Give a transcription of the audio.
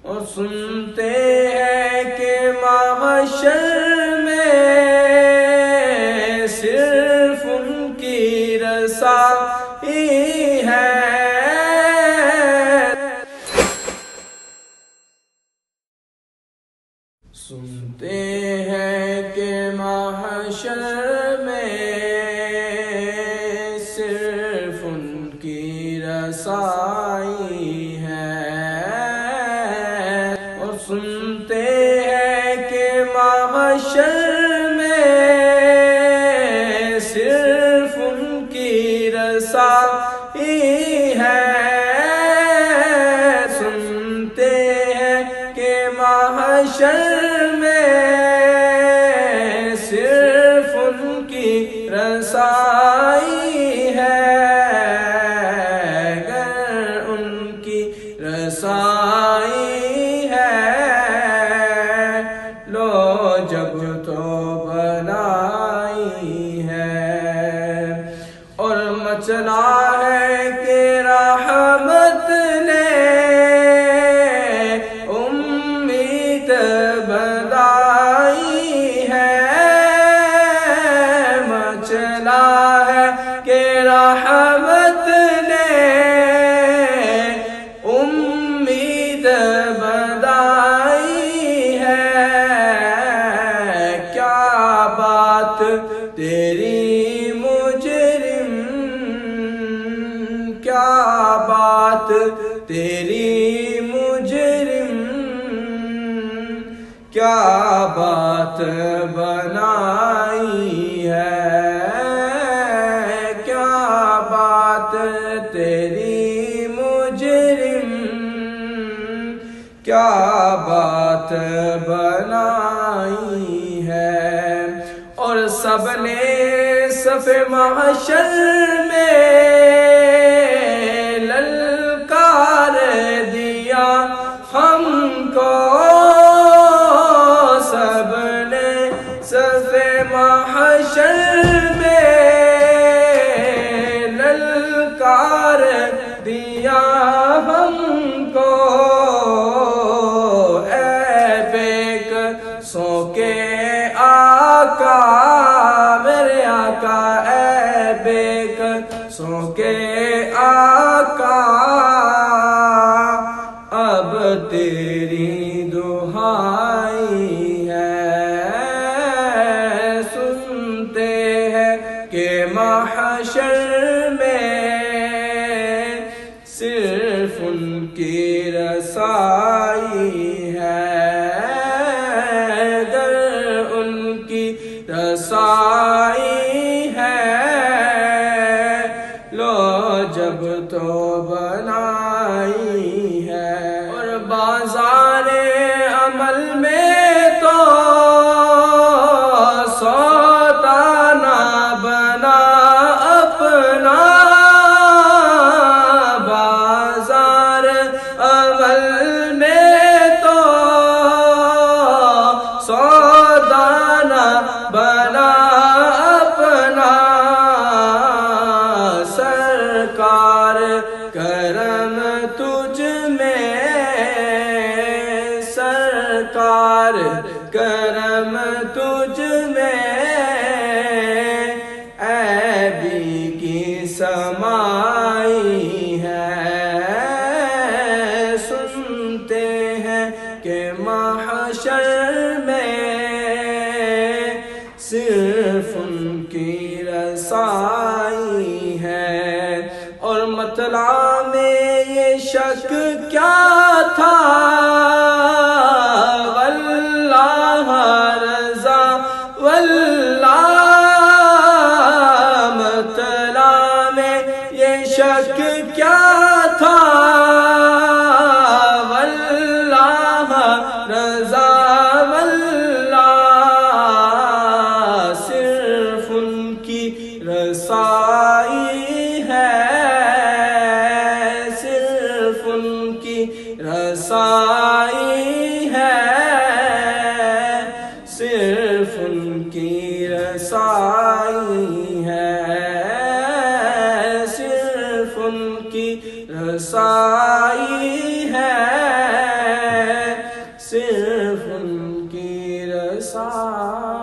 اور سنتے ہیں کہ محشر میں صرف ان کی رسائی ہے۔ سنتے ہیں کہ محشر میں صرف ان کی رسائی ہے، اور سنتے ہیں کہ محشر میں صرف ان کی رسائی ہے۔ سنتے ہیں کہ محشر صرف ان کی رسائی ہے، اگر ان کی رسائی ہے، لو جب تو بنائی ہے، اور مچلا ہے کہ رحمت نے امید بندائی ہے، مچلا ہے کہ رحمت نے امید بندائی ہے۔ کیا بات تیری مجرم، کیا بات تیری مجرم، کیا بات بنائی ہے، کیا بات تیری مجرم، کیا بات بنائی ہے۔ اور سب نے صف محشر میں للکار دیا ہم کو، سب نے صف محشر میں للکار دیا ہم کو، اے بے قصوں کے آقا میرے آقا، اے بے قصوں کے آقا، اب تیری دہائی ہے۔ سنتے ہیں کہ محشر میں صرف ان کی رسائی ہے، اگر ان کی رسائی ہے، لو جب تو بنائی ہے۔ اور بازار عمل میں تو سودا نہ بنا اپنا، بازار عمل میں تو سودا نہ بنا اپنا، سرکار کرم تجھ میں، سرکار کرم تجھ میں، عیبی کی سمائی ہے۔ سنتے ہیں کہ محشر میں صرف ان کی رسائی ہے، اور مطلع میں یہ شک کیا تھا، واللہ رضا واللہ، مطلع میں یہ شک کیا تھا، واللہ رضا واللہ، صرف ان کی رسائی ہے، صرف ان کی رسائی ہے، صرف ان کی رسائی ہے، صرف ان کی رسائی ہے۔ ساتھ